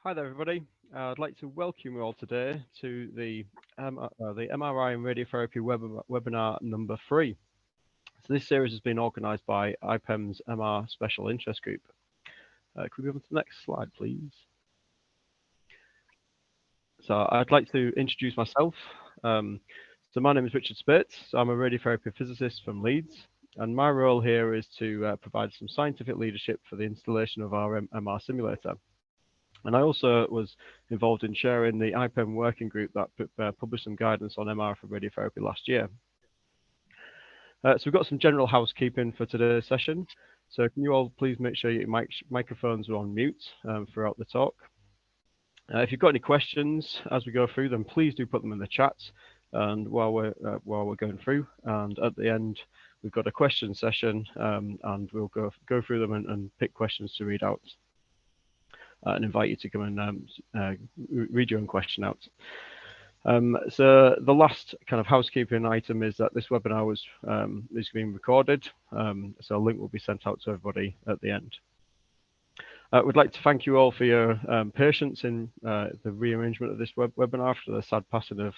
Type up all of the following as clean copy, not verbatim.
Hi there, everybody. I'd like to welcome you all today to the MRI and radiotherapy webinar number 3. So this series has been organised by IPEM's MR Special Interest Group. Could we move on to the next slide, please? So I'd like to introduce myself. So my name is Richard Spitz. I'm a radiotherapy physicist from Leeds, and my role here is to provide some scientific leadership for the installation of our MR simulator. And I also was involved in chairing the IPEM working group that published some guidance on MR for radiotherapy last year. So we've got some general housekeeping for today's session. So can you all please make sure your microphones are on mute throughout the talk. If you've got any questions as we go through them, please do put them in the chat. And while we're going through, and at the end, we've got a question session, and we'll go through them and pick questions to read out. And invite you to come and read your own question out. So the last kind of housekeeping item is that this webinar is being recorded, so a link will be sent out to everybody at the end. We'd like to thank you all for your patience in the rearrangement of this webinar after the sad passing of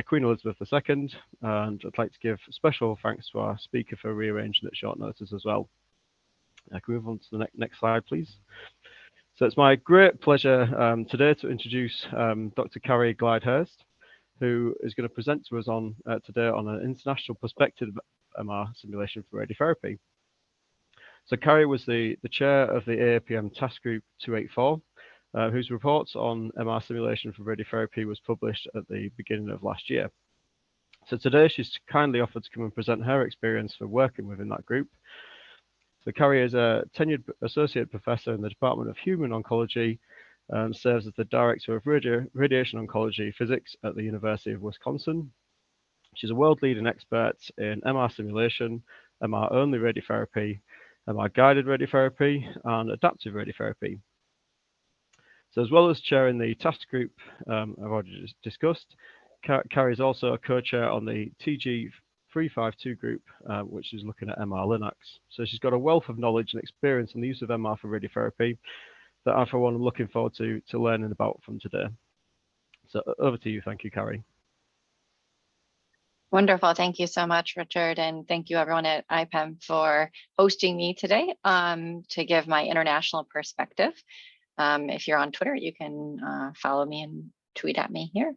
Queen Elizabeth II, and I'd like to give special thanks to our speaker for rearranging at short notice as well. Can we move on to the next slide, please? So it's my great pleasure today to introduce Dr. Carrie Glidehurst, who is going to present to us today on an international perspective MR simulation for radiotherapy. So Carrie was the chair of the AAPM Task Group 284, whose reports on MR simulation for radiotherapy was published at the beginning of last year. So today she's kindly offered to come and present her experience for working within that group. So Carrie is a tenured associate professor in the Department of Human Oncology and serves as the director of radiation oncology physics at the University of Wisconsin. She's a world-leading expert in MR simulation, MR-only radiotherapy, MR-guided radiotherapy, and adaptive radiotherapy. So as well as chairing the task group I've already discussed, Carrie is also a co-chair on the TG352 group, which is looking at MR Linux. So she's got a wealth of knowledge and experience in the use of MR for radiotherapy that I, for one, am looking forward to learning about from today. So over to you. Thank you, Carrie. Wonderful. Thank you so much, Richard. And thank you everyone at IPEM for hosting me today to give my international perspective. If you're on Twitter, you can follow me and tweet at me here.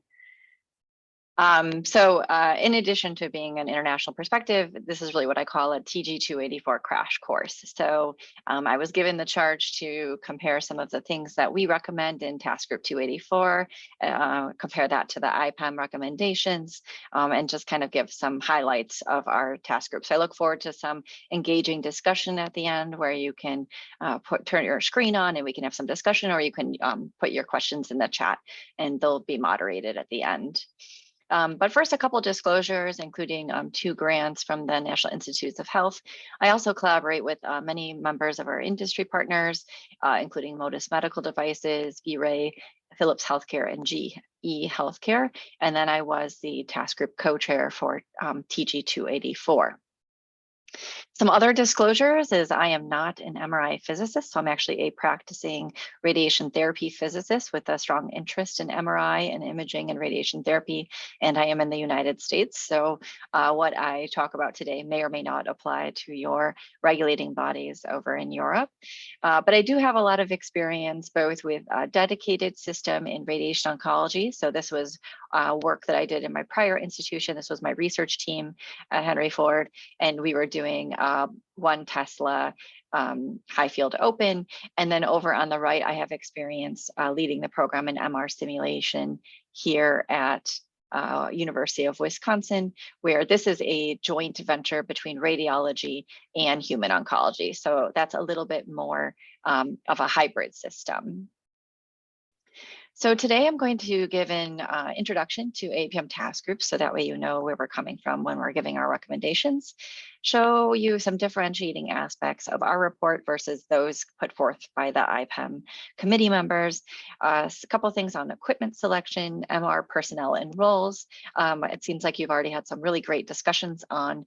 In addition to being an international perspective, this is really what I call a TG284 crash course. So I was given the charge to compare some of the things that we recommend in Task Group 284, compare that to the IPEM recommendations, and just kind of give some highlights of our task group. So I look forward to some engaging discussion at the end where you can turn your screen on and we can have some discussion, or you can put your questions in the chat and they'll be moderated at the end. But first, a couple disclosures, including 2 grants from the National Institutes of Health. I also collaborate with many members of our industry partners, including Modus Medical Devices, V-Ray, Philips Healthcare, and GE Healthcare. And then I was the task group co-chair for TG284. Some other disclosures is I am not an MRI physicist, so I'm actually a practicing radiation therapy physicist with a strong interest in MRI and imaging and radiation therapy, and I am in the United States. So what I talk about today may or may not apply to your regulating bodies over in Europe. But I do have a lot of experience both with a dedicated system in radiation oncology. So this was work that I did in my prior institution. This was my research team at Henry Ford, and we were doing 1 Tesla high field open. And then over on the right, I have experience leading the program in MR simulation here at University of Wisconsin, where this is a joint venture between radiology and human oncology. So that's a little bit more of a hybrid system. So today I'm going to give an introduction to AAPM task groups, so that way you know where we're coming from when we're giving our recommendations. show you some differentiating aspects of our report versus those put forth by the IPEM committee members. A couple of things on equipment selection, MR personnel and roles. It seems like you've already had some really great discussions on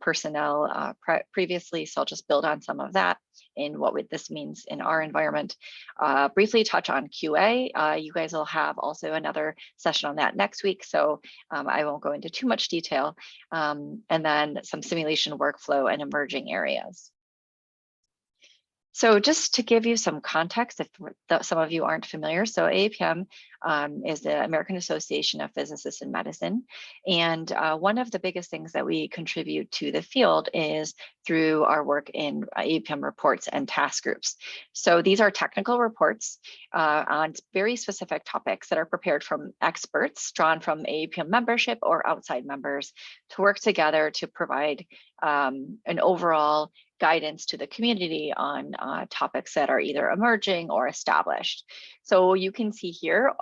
personnel previously, so I'll just build on some of that in what this means in our environment. Briefly touch on QA. You guys will have also another session on that next week, so I won't go into too much detail. And then some simulation workflow and emerging areas. So just to give you some context, if some of you aren't familiar, so AAPM is the American Association of Physicists in Medicine. And one of the biggest things that we contribute to the field is through our work in AAPM reports and task groups. So these are technical reports on very specific topics that are prepared from experts drawn from AAPM membership or outside members to work together to provide an overall guidance to the community on topics that are either emerging or established. So you can see here,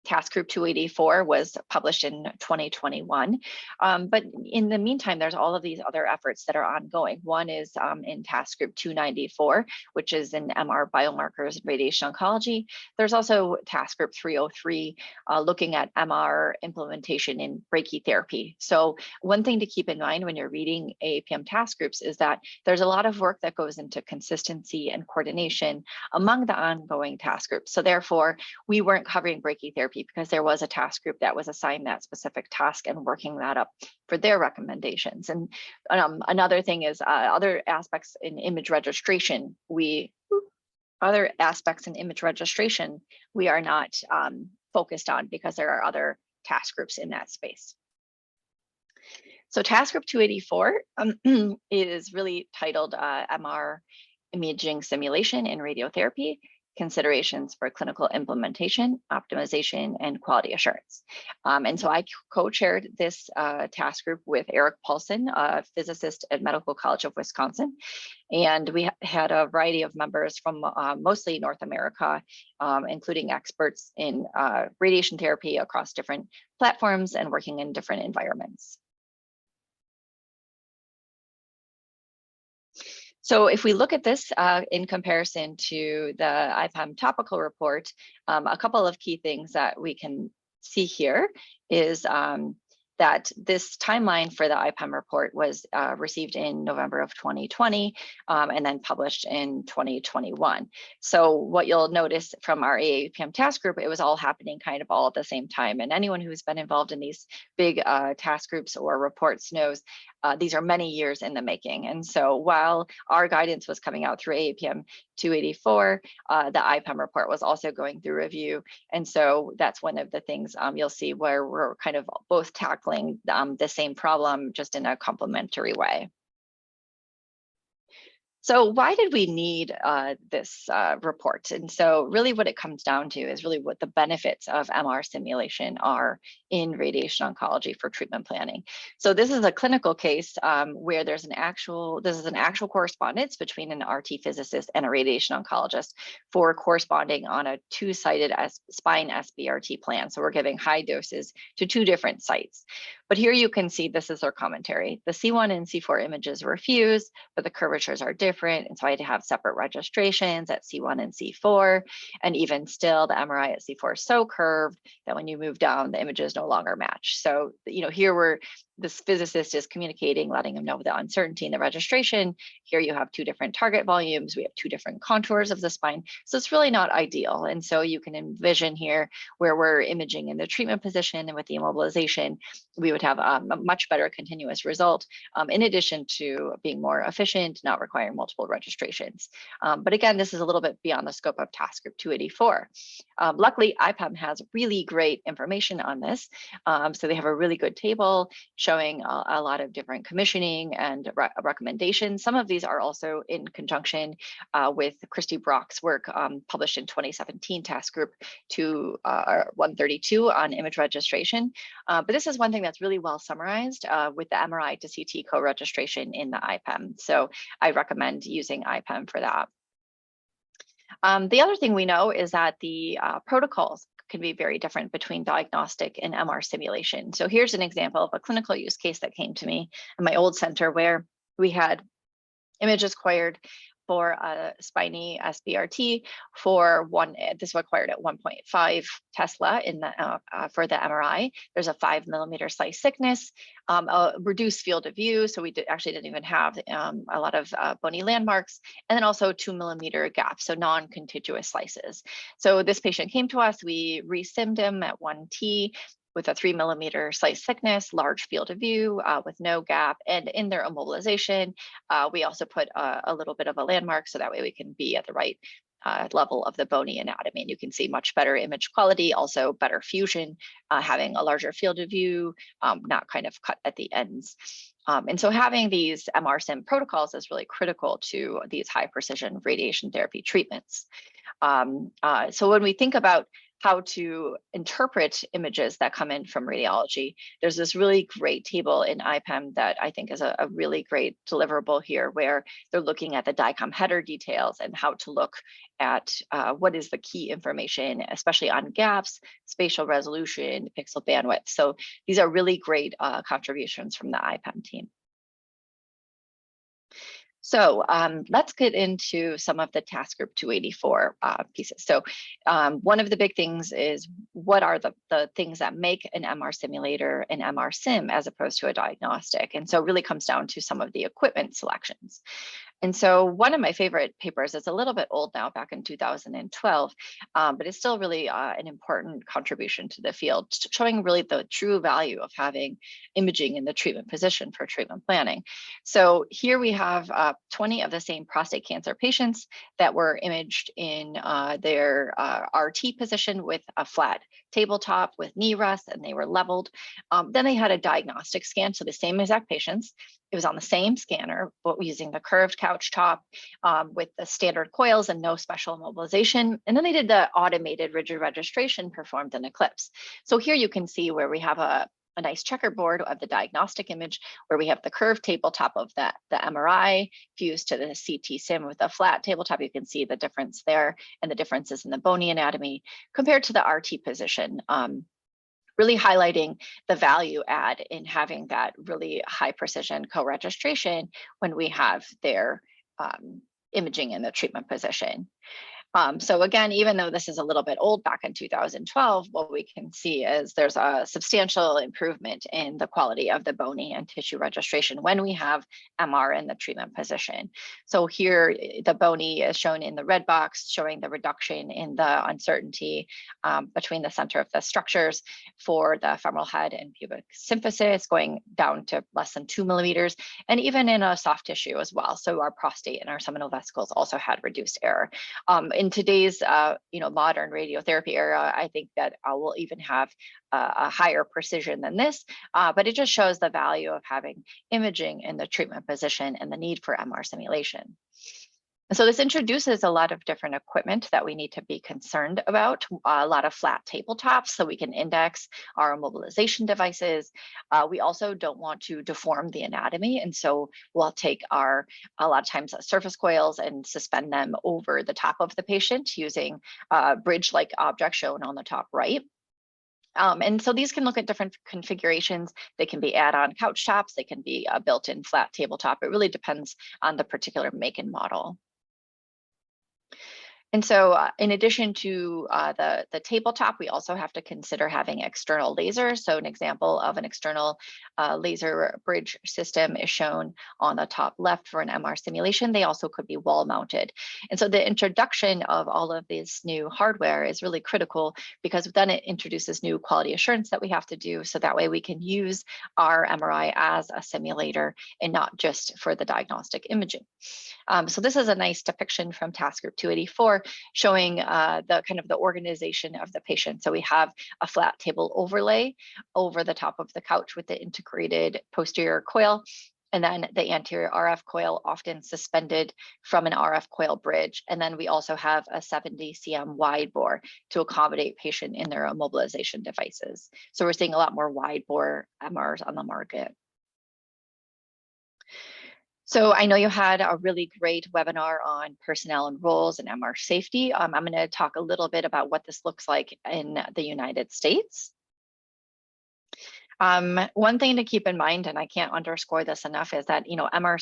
Task Group 284 was published in 2021. But in the meantime, there's all of these other efforts that are ongoing. One is in Task Group 294, which is in MR biomarkers and radiation oncology. There's also Task Group 303, looking at MR implementation in brachytherapy. So one thing to keep in mind when you're reading AAPM task groups is that there's a lot of work that goes into consistency and coordination among the ongoing task groups. So therefore, we weren't covering brachytherapy because there was a task group that was assigned that specific task and working that up for their recommendations. And another thing is other aspects in image registration, we are not focused on because there are other task groups in that space. So task group 284 is really titled MR Imaging Simulation in Radiotherapy, Considerations for Clinical Implementation, Optimization, and Quality Assurance. And so I co-chaired this task group with Eric Paulson, a physicist at Medical College of Wisconsin. And we had a variety of members from mostly North America, including experts in radiation therapy across different platforms and working in different environments. So if we look at this in comparison to the IPEM topical report, a couple of key things that we can see here is that this timeline for the IPEM report was received in November of 2020 and then published in 2021. So what you'll notice from our AAPM task group, it was all happening kind of all at the same time. And anyone who's been involved in these big task groups or reports knows these are many years in the making. And so while our guidance was coming out through AAPM 284, the IPEM report was also going through review. And so that's one of the things you'll see where we're kind of both tackling the same problem just in a complementary way. So why did we need this report? And so really what it comes down to is really what the benefits of MR simulation are in radiation oncology for treatment planning. So this is a clinical case where there's an actual correspondence between an RT physicist and a radiation oncologist for corresponding on a two-sided spine SBRT plan. So we're giving high doses to two different sites. But here you can see this is their commentary. The C1 and C4 images were fused, but the curvatures are different. And so I had to have separate registrations at C1 and C4. And even still, the MRI at C4 is so curved that when you move down, the images no longer match. So, here this physicist is communicating, letting them know the uncertainty in the registration. Here you have two different target volumes. We have two different contours of the spine. So it's really not ideal. And so you can envision here where we're imaging in the treatment position and with the immobilization, we would have a much better continuous result, in addition to being more efficient, not requiring multiple registrations. But again, this is a little bit beyond the scope of task group 284. Luckily, IPEM has really great information on this. So they have a really good table showing a lot of different commissioning and recommendations. Some of these are also in conjunction with Christy Brock's work published in 2017 task group 132 on image registration. But this is one thing that's really well summarized with the MRI to CT co-registration in the IPEM. So I recommend using IPEM for that. The other thing we know is that the protocols can be very different between diagnostic and MR simulation. So here's an example of a clinical use case that came to me in my old center, where we had images acquired for a spiny SBRT for this was acquired at 1.5 Tesla in the for the MRI. There's a 5 millimeter slice thickness, a reduced field of view, so we actually didn't even have a lot of bony landmarks, and then also 2 millimeter gaps, so non-contiguous slices. So this patient came to us, we re-simmed him at 1T with a 3 millimeter slice thickness, large field of view with no gap, and in their immobilization, we also put a little bit of a landmark, so that way we can be at the right level of the bony anatomy. And you can see much better image quality, also better fusion, having a larger field of view, not kind of cut at the ends. And so having these MR sim protocols is really critical to these high precision radiation therapy treatments. So when we think about how to interpret images that come in from radiology, there's this really great table in IPEM that I think is a really great deliverable here, where they're looking at the DICOM header details and how to look at what is the key information, especially on gaps, spatial resolution, pixel bandwidth. So these are really great contributions from the IPEM team. So let's get into some of the task group 284 pieces. So one of the big things is, what are the things that make an MR simulator an MR sim as opposed to a diagnostic? And so it really comes down to some of the equipment selections. And so one of my favorite papers, it's a little bit old now, back in 2012, but it's still really an important contribution to the field, showing really the true value of having imaging in the treatment position for treatment planning. So here we have 20 of the same prostate cancer patients that were imaged in their RT position with a flat tabletop with knee rest, and they were leveled. Then they had a diagnostic scan, so the same exact patients. It was on the same scanner, but using the curved couch top with the standard coils and no special immobilization. And then they did the automated rigid registration performed in Eclipse. So here you can see where we have a nice checkerboard of the diagnostic image, where we have the curved tabletop of the MRI fused to the CT sim with a flat tabletop. You can see the difference there and the differences in the bony anatomy compared to the RT position. Really highlighting the value add in having that really high precision co-registration when we have their imaging in the treatment position. So again, even though this is a little bit old, back in 2012, what we can see is there's a substantial improvement in the quality of the bony and tissue registration when we have MR in the treatment position. So here, the bony is shown in the red box, showing the reduction in the uncertainty between the center of the structures for the femoral head and pubic symphysis, going down to less than 2 millimeters, and even in a soft tissue as well. So our prostate and our seminal vesicles also had reduced error. In today's modern radiotherapy era, I think that we'll even have a higher precision than this, but it just shows the value of having imaging in the treatment position and the need for MR simulation. And so this introduces a lot of different equipment that we need to be concerned about, a lot of flat tabletops so we can index our immobilization devices. We also don't want to deform the anatomy. And so we'll take a lot of times surface coils and suspend them over the top of the patient using bridge-like objects shown on the top right. And so these can look at different configurations. They can be add-on couch tops. They can be a built-in flat tabletop. It really depends on the particular make and model. And so in addition to the tabletop, we also have to consider having external lasers. So an example of an external laser bridge system is shown on the top left for an MR simulation. They also could be wall mounted. And so the introduction of all of this new hardware is really critical, because then it introduces new quality assurance that we have to do. So that way we can use our MRI as a simulator and not just for the diagnostic imaging. So this is a nice depiction from task group 284, showing the organization of the patient. So we have a flat table overlay over the top of the couch with the integrated posterior coil, and then the anterior RF coil often suspended from an RF coil bridge. And then we also have a 70 cm wide bore to accommodate patient in their immobilization devices. So we're seeing a lot more wide bore MRs on the market. So I know you had a really great webinar on personnel and roles and MR safety. I'm going to talk a little bit about what this looks like in the United States. One thing to keep in mind, and I can't underscore this enough, is that MR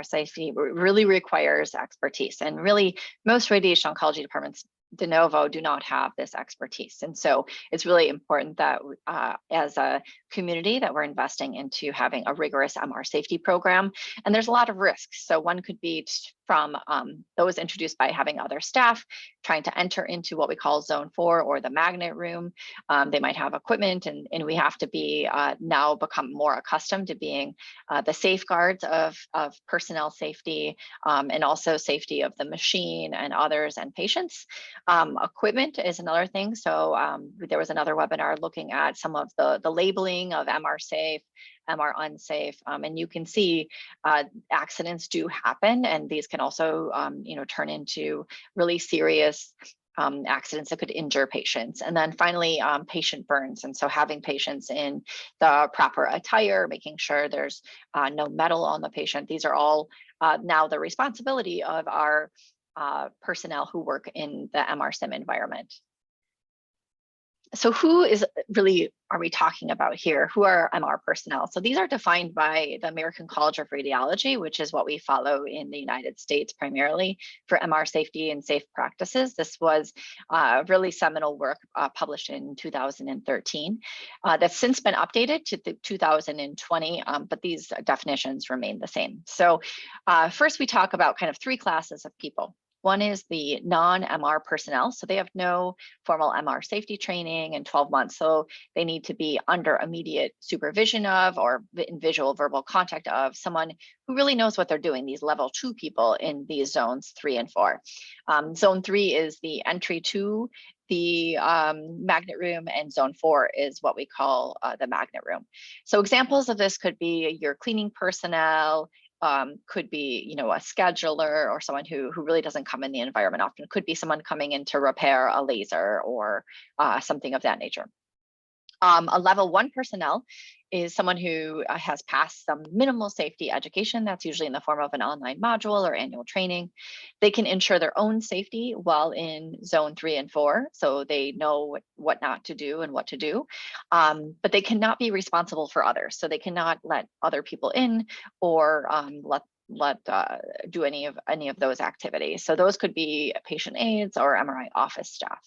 safety really requires expertise, and really most radiation oncology departments de novo do not have this expertise. And so it's really important that as a community that we're investing into having a rigorous MR safety program. And there's a lot of risks. So one could be from those introduced by having other staff trying to enter into what we call zone 4 or the magnet room. They might have equipment, and we have to be now become more accustomed to being the safeguards of personnel safety, and also safety of the machine and others and patients. Equipment is another thing. So there was another webinar looking at some of the labeling of MR safe, MR unsafe, and you can see accidents do happen, and these can also turn into really serious accidents that could injure patients. And then finally, patient burns. And so having patients in the proper attire, making sure there's no metal on the patient. These are all now the responsibility of our personnel who work in the MR sim environment. So who are we talking about here? Who are MR personnel? So these are defined by the American College of Radiology, which is what we follow in the United States primarily for MR safety and safe practices. This was really seminal work published in 2013 that's since been updated to 2020, but these definitions remain the same. So first we talk about kind of 3 classes of people. One is the non-MR personnel. So they have no formal MR safety training in 12 months. So they need to be under immediate supervision of or in visual verbal contact of someone who really knows what they're doing, these level 2 people in these zones 3 and 4. Zone 3 is the entry to the magnet room, and zone 4 is what we call the magnet room. So examples of this could be your cleaning personnel, could be, a scheduler or someone who really doesn't come in the environment often. It could be someone coming in to repair a laser or something of that nature. A level 1 personnel is someone who has passed some minimal safety education. That's usually in the form of an online module or annual training. They can ensure their own safety while in zone 3 and 4, so they know what not to do and what to do. But they cannot be responsible for others. So they cannot let other people in or do any of those activities. So those could be patient aides or MRI office staff.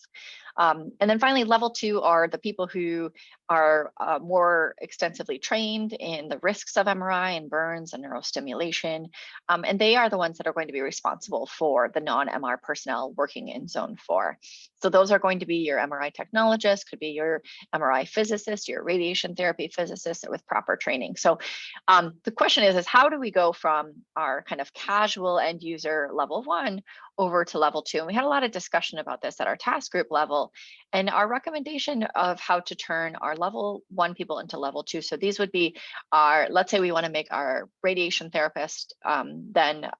And then finally, level 2 are the people who are more extensively trained in the risks of MRI and burns and neurostimulation. And they are the ones that are going to be responsible for the non-MR personnel working in zone 4. So those are going to be your MRI technologists, could be your MRI physicist, your radiation therapy physicist with proper training. So the question is how do we go from our kind of casual end user level 1 over to level 2? And we had a lot of discussion about this at our task group level, and our recommendation of how to turn our level 1 people into level 2. So these would be let's say we want to make our radiation therapist then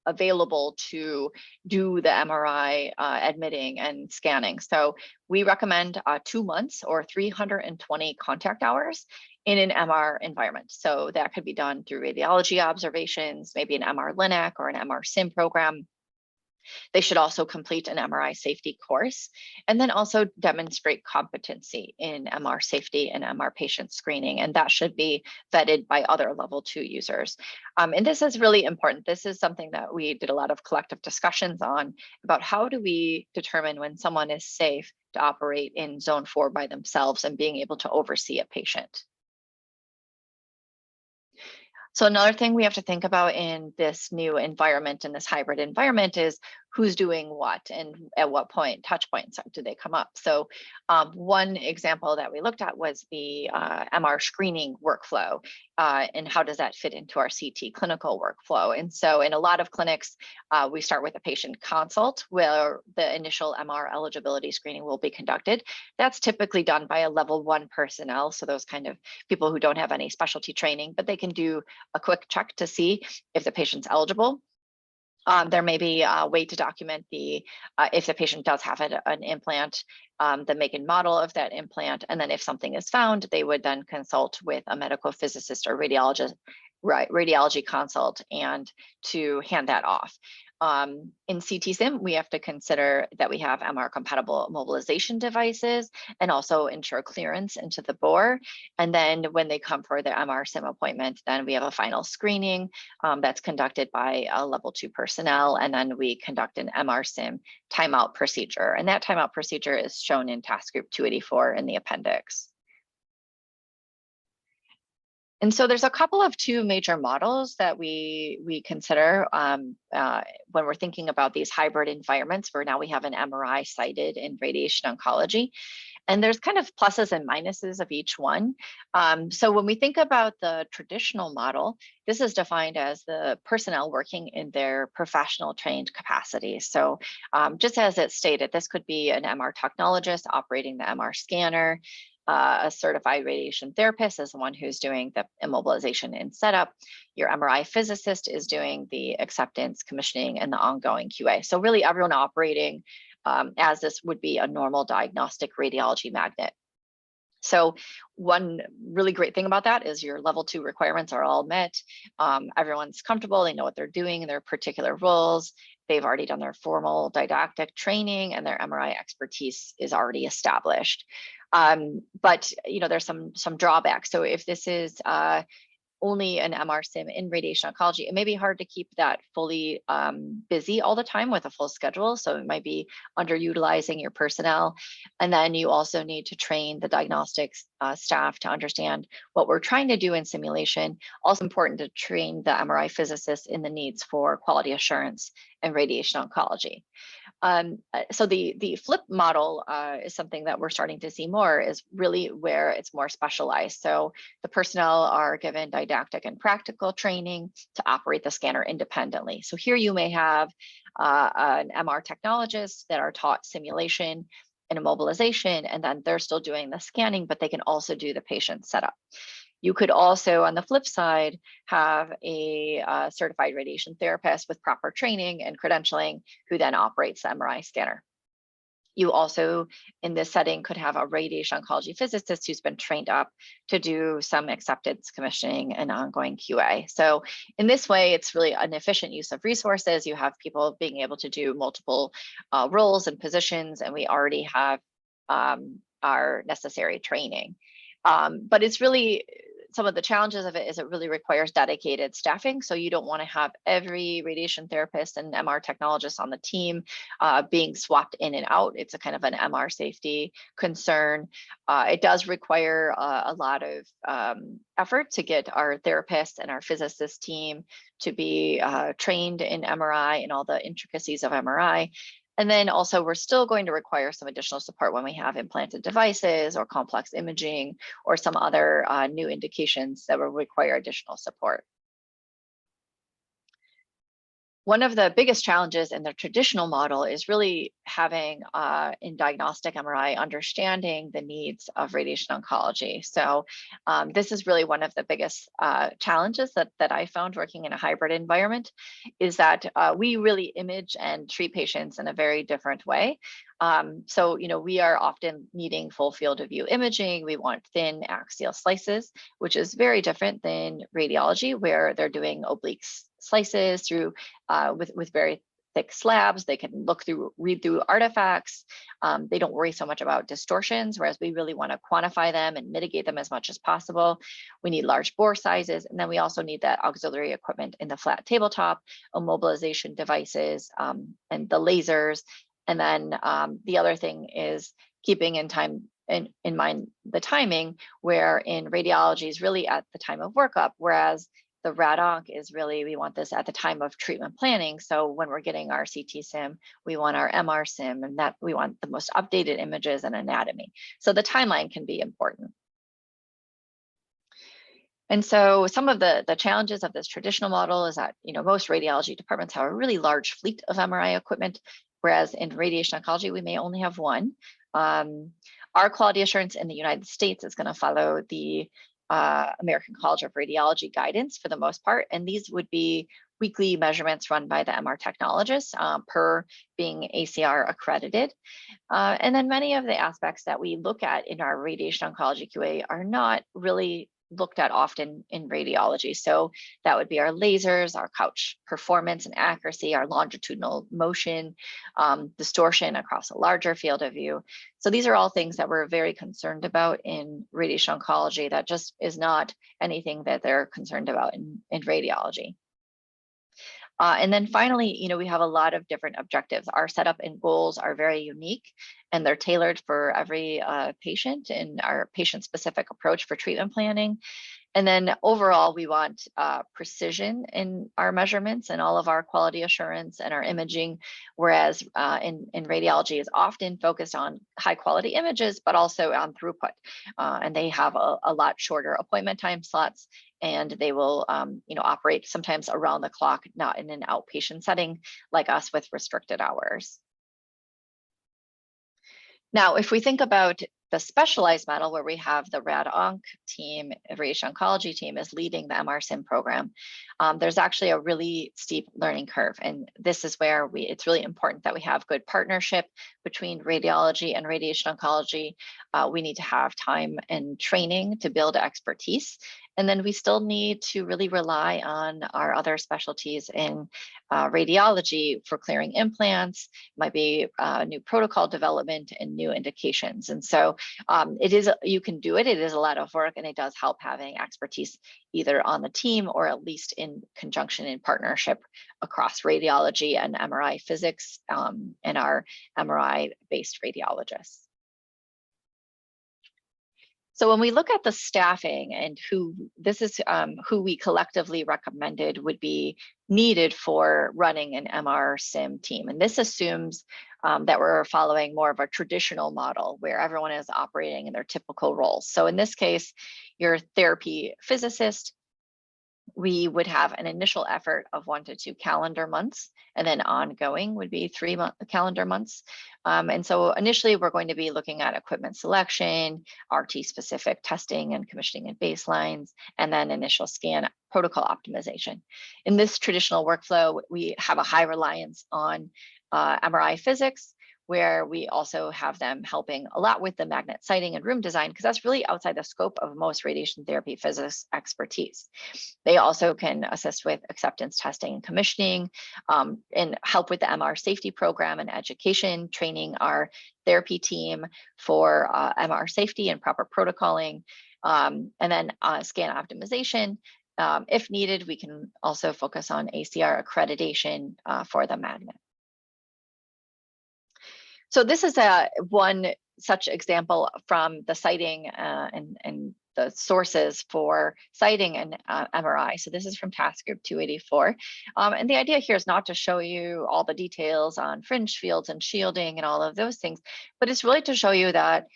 available to do the MRI admitting and scanning. So we recommend 2 months or 320 contact hours in an MR environment. So that could be done through radiology observations, maybe an MR Linac or an MR sim program. They should also complete an MRI safety course, and then also demonstrate competency in MR safety and MR patient screening. And that should be vetted by other level 2 users. And this is really important. This is something that we did a lot of collective discussions on about how do we determine when someone is safe to operate in zone 4 by themselves and being able to oversee a patient. So another thing we have to think about in this new environment, in this hybrid environment, is who's doing what and at what point, touch points do they come up. So one example that we looked at was the MR screening workflow, and how does that fit into our CT clinical workflow. And so in a lot of clinics, we start with a patient consult where the initial MR eligibility screening will be conducted. That's typically done by a level 1 personnel, so those kind of people who don't have any specialty training, but they can do a quick check to see if the patient's eligible. There may be a way to document if the patient does have an implant, the make and model of that implant, and then if something is found, they would then consult with a medical physicist or radiologist radiology consult and to hand that off. In CT Sim, we have to consider that we have MR compatible immobilization devices and also ensure clearance into the bore. And then when they come for their MR Sim appointment, then we have a final screening that's conducted by level 2 personnel. And then we conduct an MR Sim timeout procedure. And that timeout procedure is shown in task group 284 in the appendix. And so there's a couple of two major models that we consider when we're thinking about these hybrid environments where now we have an MRI cited in radiation oncology. And there's kind of pluses and minuses of each one. So when we think about the traditional model, this is defined as the personnel working in their professional trained capacity. So just as it stated, this could be an MR technologist operating the MR scanner. A certified radiation therapist is the one who's doing the immobilization and setup. Your MRI physicist is doing the acceptance, commissioning, and the ongoing QA. So really everyone operating as this would be a normal diagnostic radiology magnet. So one really great thing about that is your level 2 requirements are all met. Everyone's comfortable, they know what they're doing in their particular roles. They've already done their formal didactic training and their MRI expertise is already established. But there's some drawbacks. So if this is only an MR Sim in radiation oncology, it may be hard to keep that fully busy all the time with a full schedule. So it might be underutilizing your personnel. And then you also need to train the diagnostics staff to understand what we're trying to do in simulation. Also important to train the MRI physicists in the needs for quality assurance and radiation oncology. So the flip model is something that we're starting to see more, is really where it's more specialized. So the personnel are given didactic and practical training to operate the scanner independently. So here you may have an MR technologist that are taught simulation and immobilization, and then they're still doing the scanning, but they can also do the patient setup. You could also, on the flip side, have a certified radiation therapist with proper training and credentialing who then operates the MRI scanner. You also, in this setting, could have a radiation oncology physicist who's been trained up to do some acceptance, commissioning, and ongoing QA. So in this way, it's really an efficient use of resources. You have people being able to do multiple roles and positions, and we already have our necessary training. But it's really, some of the challenges of it is it really requires dedicated staffing. So you don't want to have every radiation therapist and MR technologist on the team being swapped in and out. It's a kind of an MR safety concern. It does require a lot of effort to get our therapists and our physicist team to be trained in MRI and all the intricacies of MRI. And then also we're still going to require some additional support when we have implanted devices or complex imaging or some other new indications that will require additional support. One of the biggest challenges in the traditional model is really having in diagnostic MRI, understanding the needs of radiation oncology. So this is really one of the biggest challenges that I found working in a hybrid environment, is that we really image and treat patients in a very different way. So, we are often needing full field of view imaging. We want thin axial slices, which is very different than radiology, where they're doing oblique slices through with very thick slabs. They can read through artifacts. They don't worry so much about distortions, whereas we really want to quantify them and mitigate them as much as possible. We need large bore sizes, and then we also need that auxiliary equipment in the flat tabletop, immobilization devices, and the lasers. And then the other thing is keeping in mind the timing, where in radiology is really at the time of workup, whereas the rad-onc is really, we want this at the time of treatment planning. So when we're getting our CT sim, we want our MR sim, and that we want the most updated images and anatomy. So the timeline can be important. And so some of the challenges of this traditional model is that, most radiology departments have a really large fleet of MRI equipment, whereas in radiation oncology, we may only have one. Our quality assurance in the United States is going to follow the American College of Radiology guidance for the most part, and these would be weekly measurements run by the MR technologists per being ACR accredited. And then many of the aspects that we look at in our radiation oncology QA are not really looked at often in radiology. So that would be our lasers, our couch performance and accuracy, our longitudinal motion, distortion across a larger field of view. So these are all things that we're very concerned about in radiation oncology. That just is not anything that they're concerned about in radiology. And then finally, we have a lot of different objectives. Our setup and goals are very unique, and they're tailored for every patient and our patient-specific approach for treatment planning. And then overall, we want precision in our measurements and all of our quality assurance and our imaging, whereas in radiology is often focused on high quality images, but also on throughput. And they have a lot shorter appointment time slots, and they will operate sometimes around the clock, not in an outpatient setting like us with restricted hours. Now, if we think about the specialized model where we have the RadOnc team, radiation oncology team is leading the MRSIM program, there's actually a really steep learning curve. And this is where it's really important that we have good partnership between radiology and radiation oncology. We need to have time and training to build expertise. And then we still need to really rely on our other specialties in radiology for clearing implants, might be new protocol development and new indications. And so you can do it. It is a lot of work, and it does help having expertise either on the team or at least in conjunction in partnership across radiology and MRI physics and our MRI-based radiologists. So when we look at the staffing and who we collectively recommended would be needed for running an MRSIM team. And this assumes that we're following more of a traditional model where everyone is operating in their typical roles. So in this case, your therapy physicist, we would have an initial effort of 1 to 2 calendar months, and then ongoing would be 3 calendar months. And so initially we're going to be looking at equipment selection, RT specific testing and commissioning and baselines, and then initial scan protocol optimization. In this traditional workflow, we have a high reliance on MRI physics, where we also have them helping a lot with the magnet siting and room design, because that's really outside the scope of most radiation therapy physics expertise. They also can assist with acceptance testing and commissioning, and help with the MR safety program and education, training our therapy team for MR safety and proper protocoling, and then scan optimization. If needed, we can also focus on ACR accreditation for the magnet. So this is one such example from the siting and the sources for siting an MRI. So this is from task group 284. And the idea here is not to show you all the details on fringe fields and shielding and all of those things, but it's really to show you that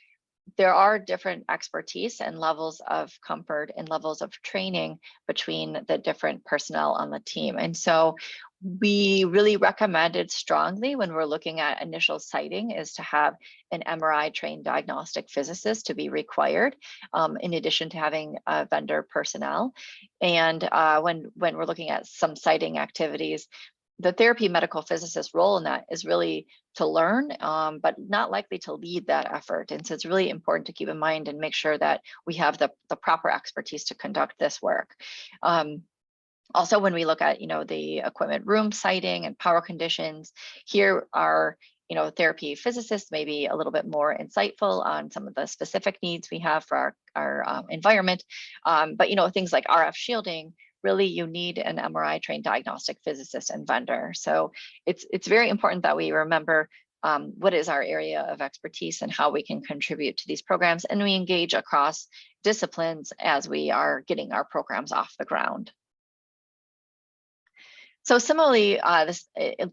there are different expertise and levels of comfort and levels of training between the different personnel on the team. And so we really recommended strongly when we're looking at initial siting is to have an MRI trained diagnostic physicist to be required, in addition to having vendor personnel. And when we're looking at some siting activities, the therapy medical physicist role in that is really to learn, but not likely to lead that effort. And so it's really important to keep in mind and make sure that we have the proper expertise to conduct this work. Also, when we look at, the equipment room siting and power conditions, here are, therapy physicists may be a little bit more insightful on some of the specific needs we have for our environment. But, things like RF shielding, really you need an MRI trained diagnostic physicist and vendor. So it's very important that we remember what is our area of expertise and how we can contribute to these programs, and we engage across disciplines as we are getting our programs off the ground. So similarly,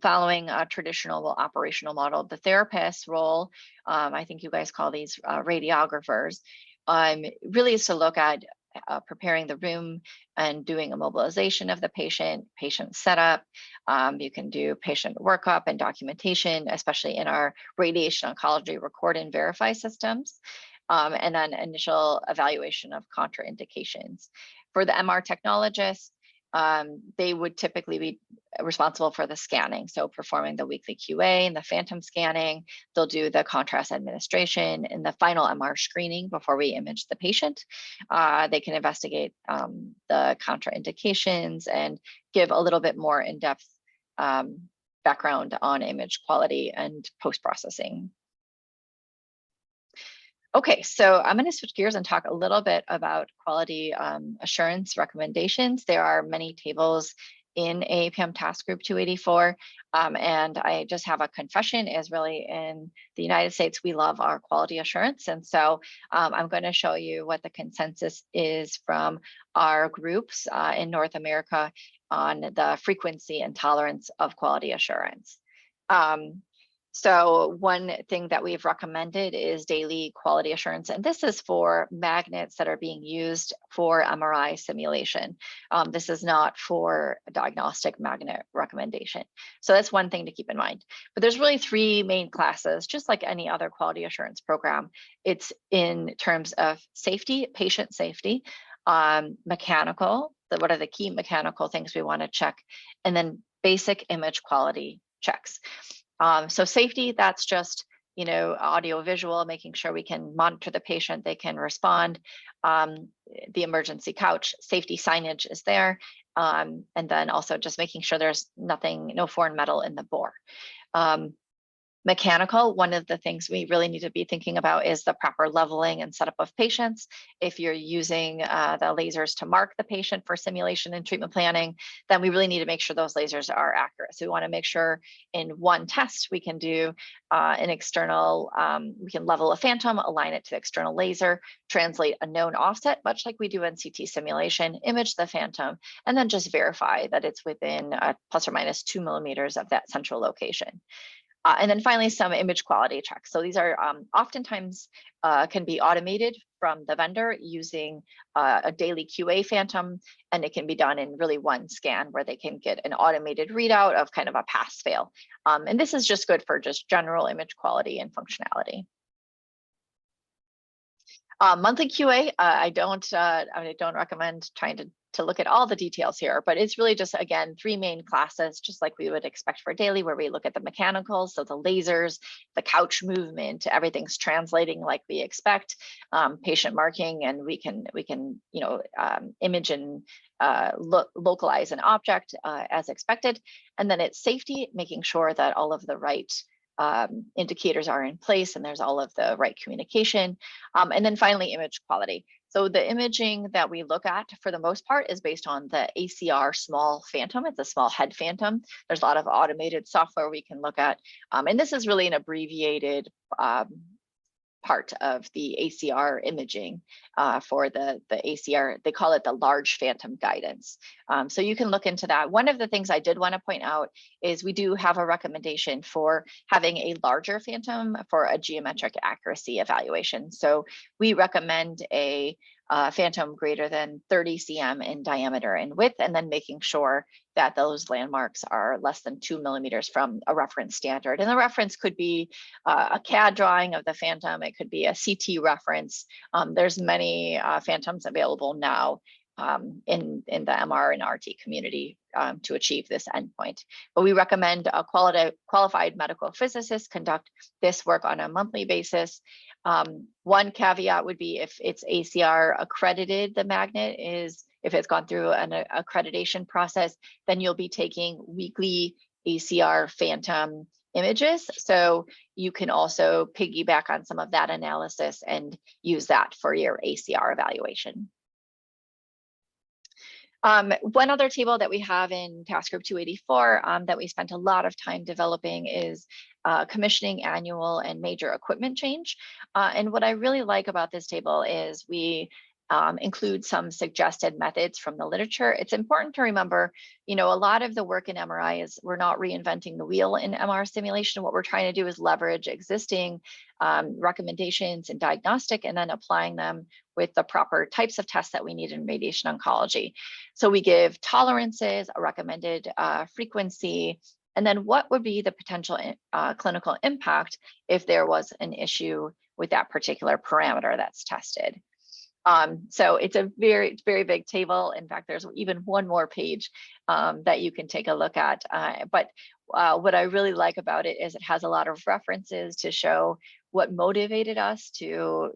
following a traditional operational model, the therapist role, I think you guys call these radiographers, really is to look at preparing the room and doing immobilization of the patient setup. You can do patient workup and documentation, especially in our radiation oncology record and verify systems, and then initial evaluation of contraindications. For the MR technologist, they would typically be responsible for the scanning, so performing the weekly QA and the phantom scanning. They'll do the contrast administration and the final MR screening before we image the patient. They can investigate the contraindications and give a little bit more in-depth background on image quality and post-processing. Okay, so I'm going to switch gears and talk a little bit about quality assurance recommendations. There are many tables in AAPM Task Group 284, and I just have a confession is really in the United States, we love our quality assurance. And so I'm going to show you what the consensus is from our groups in North America on the frequency and tolerance of quality assurance. So one thing that we've recommended is daily quality assurance, and this is for magnets that are being used for MRI simulation. This is not for a diagnostic magnet recommendation. So that's one thing to keep in mind. But there's really three main classes, just like any other quality assurance program. It's in terms of safety, patient safety, mechanical, what are the key mechanical things we want to check, and then basic image quality checks. So safety, that's just, audio visual, making sure we can monitor the patient, they can respond. The emergency couch, safety signage is there. And then also just making sure there's no foreign metal in the bore. Mechanical, one of the things we really need to be thinking about is the proper leveling and setup of patients. If you're using the lasers to mark the patient for simulation and treatment planning, then we really need to make sure those lasers are accurate. So we want to make sure in one test we can do an external, we can level a phantom, align it to the external laser, translate a known offset, much like we do in CT simulation, image the phantom, and then just verify that it's within plus or minus 2 millimeters of that central location. And then finally, some image quality checks. So these are oftentimes can be automated from the vendor using a daily QA phantom, and it can be done in really one scan where they can get an automated readout of kind of a pass fail. And this is just good for just general image quality and functionality. Monthly QA, I don't recommend trying to look at all the details here, but it's really just, again, three main classes, just like we would expect for daily, where we look at the mechanicals, so the lasers, the couch movement, everything's translating like we expect, patient marking, and we can image and localize an object as expected. And then it's safety, making sure that all of the right indicators are in place and there's all of the right communication. And then finally, image quality. So the imaging that we look at for the most part is based on the ACR small phantom. It's a small head phantom. There's a lot of automated software we can look at. And this is really an abbreviated part of the ACR imaging for the ACR. They call it the large phantom guidance. So you can look into that. One of the things I did want to point out is we do have a recommendation for having a larger phantom for a geometric accuracy evaluation. So we recommend a phantom greater than 30 cm in diameter and width, and then making sure that those landmarks are less than 2 millimeters from a reference standard. And the reference could be a CAD drawing of the phantom. It could be a CT reference. There's many phantoms available now in the MR and RT community to achieve this endpoint. But we recommend a qualified medical physicist conduct this work on a monthly basis. One caveat would be if it's ACR accredited, the magnet is, if it's gone through an accreditation process, then you'll be taking weekly ACR phantom images. So you can also piggyback on some of that analysis and use that for your ACR evaluation. One other table that we have in Task Group 284 that we spent a lot of time developing is commissioning annual and major equipment change. And what I really like about this table is we include some suggested methods from the literature. It's important to remember, a lot of the work in MRI is we're not reinventing the wheel in MR simulation. What we're trying to do is leverage existing recommendations in diagnostic and then applying them with the proper types of tests that we need in radiation oncology. So we give tolerances, a recommended frequency, and then what would be the potential clinical impact if there was an issue with that particular parameter that's tested. So it's a very big table. In fact, there's even one more page that you can take a look at. But what I really like about it is it has a lot of references to show what motivated us to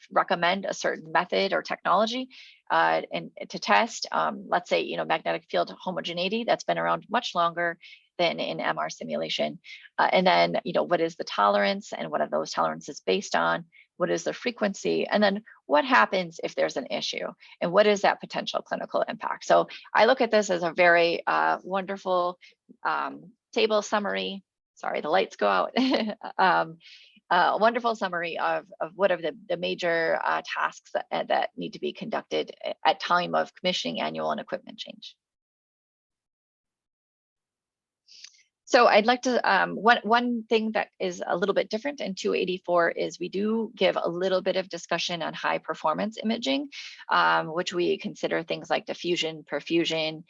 recommend a certain method or technology and to test. Let's say, magnetic field homogeneity, that's been around much longer than in MR simulation. And then, what is the tolerance and what are those tolerances based on? What is the frequency? And then what happens if there's an issue? And what is that potential clinical impact? So I look at this as a very wonderful table summary. Sorry, the lights go out. A wonderful summary of what are the major tasks that need to be conducted at time of commissioning annual and equipment change. So I'd like to, one thing that is a little bit different in 284 is we do give a little bit of discussion on high performance imaging, which we consider things like diffusion, perfusion,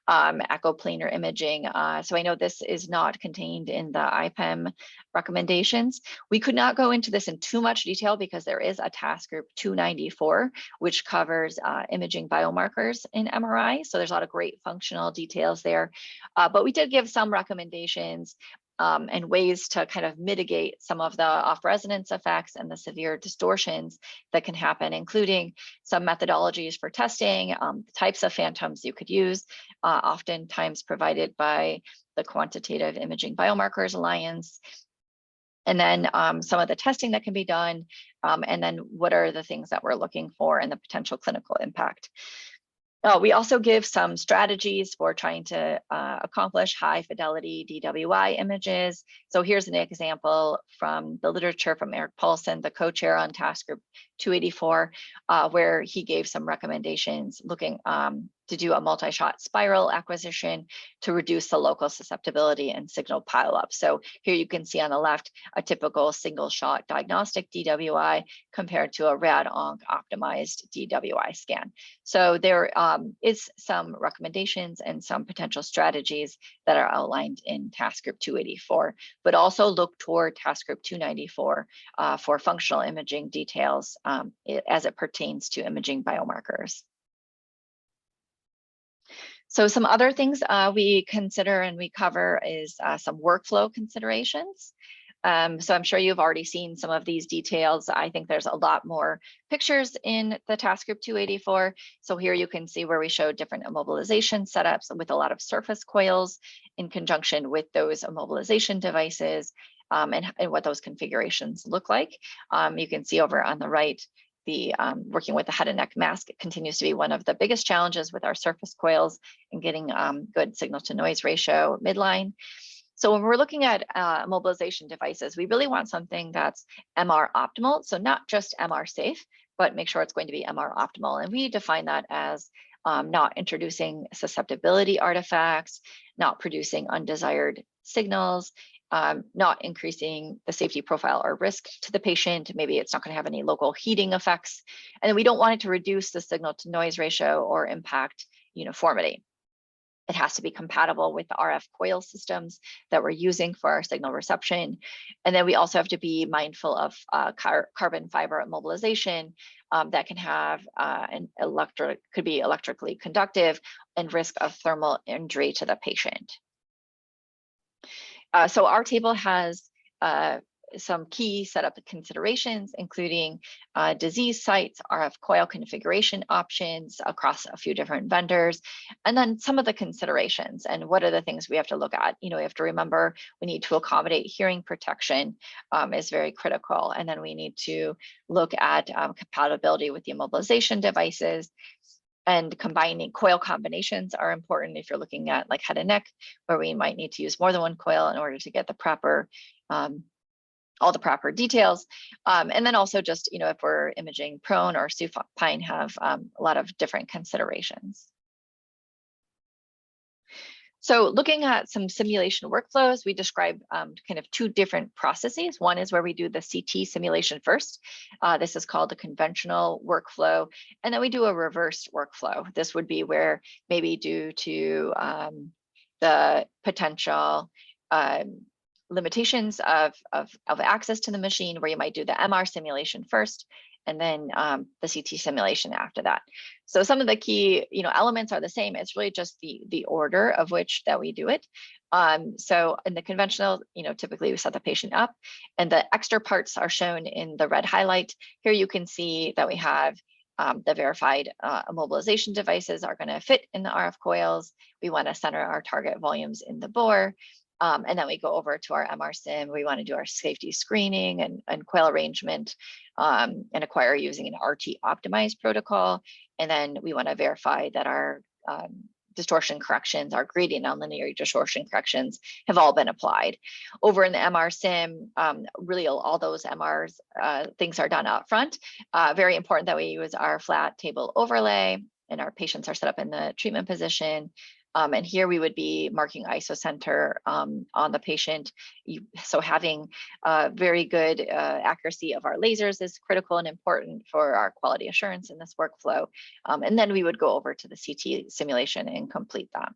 echo-planar imaging. So I know this is not contained in the IPEM recommendations. We could not go into this in too much detail because there is a task group 294, which covers imaging biomarkers in MRI. So there's a lot of great functional details there. But we did give some recommendations and ways to kind of mitigate some of the off-resonance effects and the severe distortions that can happen, including some methodologies for testing, the types of phantoms you could use, oftentimes provided by the Quantitative Imaging Biomarkers Alliance, and then some of the testing that can be done, and then what are the things that we're looking for and the potential clinical impact. We also give some strategies for trying to accomplish high fidelity DWI images. So here's an example from the literature from Eric Paulson, the co-chair on task group 284, where he gave some recommendations looking to do a multi-shot spiral acquisition to reduce the local susceptibility and signal pileup. So here you can see on the left a typical single shot diagnostic DWI compared to a rad-onc optimized DWI scan. So there is some recommendations and some potential strategies that are outlined in task group 284, but also look toward task group 294 for functional imaging details as it pertains to imaging biomarkers. So some other things we consider and we cover is some workflow considerations. So I'm sure you've already seen some of these details. I think there's a lot more pictures in the task group 284. So here you can see where we show different immobilization setups with a lot of surface coils in conjunction with those immobilization devices and what those configurations look like. You can see over on the right, the working with the head and neck mask continues to be one of the biggest challenges with our surface coils and getting good signal to noise ratio midline. So when we're looking at immobilization devices, we really want something that's MR optimal. So not just MR safe, but make sure it's going to be MR optimal. And we define that as not introducing susceptibility artifacts, not producing undesired signals, not increasing the safety profile or risk to the patient. Maybe it's not going to have any local heating effects. And then we don't want it to reduce the signal to noise ratio or impact uniformity. It has to be compatible with the RF coil systems that we're using for our signal reception. And then we also have to be mindful of carbon fiber immobilization that can have could be electrically conductive and risk of thermal injury to the patient. So our table has some key setup considerations, including disease sites, RF coil configuration options across a few different vendors, and then some of the considerations and what are the things we have to look at. We have to remember we need to accommodate hearing protection is very critical. And then we need to look at compatibility with the immobilization devices. And combining coil combinations are important if you're looking at like head and neck, where we might need to use more than one coil in order to get the proper all the proper details. And then also just, if we're imaging prone or supine, have a lot of different considerations. So looking at some simulation workflows, we describe kind of two different processes. One is where we do the CT simulation first. This is called a conventional workflow. And then we do a reversed workflow. This would be where maybe due to the potential limitations of access to the machine, where you might do the MR simulation first and then the CT simulation after that. So some of the key, elements are the same. It's really just the order of which that we do it. So in the conventional, typically we set the patient up, and the extra parts are shown in the red highlight. Here you can see that we have the verified immobilization devices are going to fit in the RF coils. We want to center our target volumes in the bore. And then we go over to our MR sim. We want to do our safety screening and coil arrangement and acquire using an RT optimized protocol. And then we want to verify that our distortion corrections, our gradient nonlinear distortion corrections have all been applied. Over in the MR sim, really all those MRs things are done up front. Very important that we use our flat table overlay and our patients are set up in the treatment position. And here we would be marking isocenter on the patient. So having very good accuracy of our lasers is critical and important for our quality assurance in this workflow. And then we would go over to the CT simulation and complete that.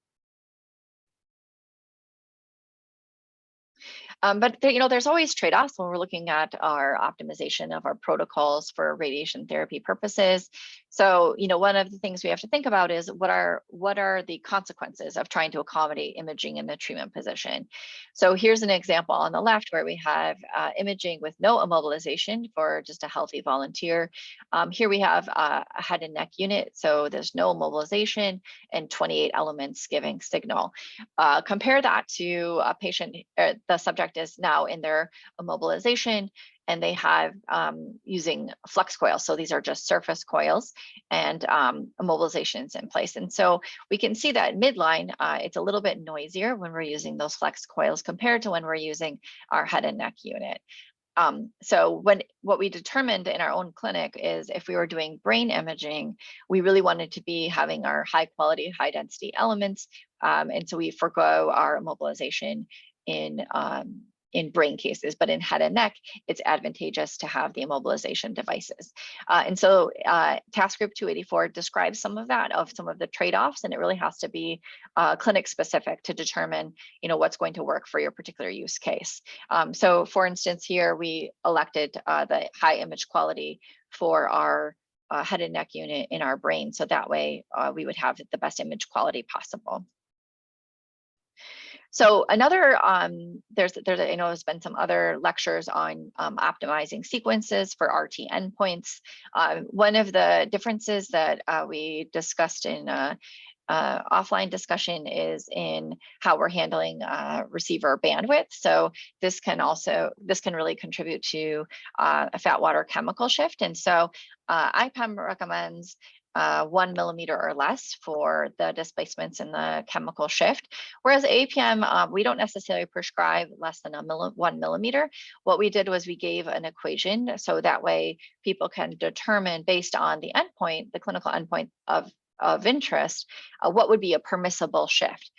But there's always trade-offs when we're looking at our optimization of our protocols for radiation therapy purposes. So, one of the things we have to think about is what are the consequences of trying to accommodate imaging in the treatment position. So here's an example on the left where we have imaging with no immobilization for just a healthy volunteer. Here we have a head and neck unit, so there's no immobilization and 28 elements giving signal. Compare that to a patient, the subject is now in their immobilization and they have using flux coils. So these are just surface coils and immobilizations in place. And so we can see that midline, it's a little bit noisier when we're using those flex coils compared to when we're using our head and neck unit. So what we determined in our own clinic is if we were doing brain imaging, we really wanted to be having our high quality, high density elements. And so we forgo our immobilization in brain cases, but in head and neck, it's advantageous to have the immobilization devices. And so task group 284 describes some of the trade-offs, and it really has to be clinic specific to determine, what's going to work for your particular use case. So for instance, here we elected the high image quality for our head and neck unit in our brain. So that way we would have the best image quality possible. So another, there's been some other lectures on optimizing sequences for RT endpoints. One of the differences that we discussed in offline discussion is in how we're handling receiver bandwidth. So this can really contribute to a fat water chemical shift. And so IPEM recommends 1 millimeter or less for the displacements in the chemical shift. Whereas APM, we don't necessarily prescribe less than 1 millimeter. What we did was we gave an equation so that way people can determine based on the endpoint, the clinical endpoint of interest, what would be a permissible shift.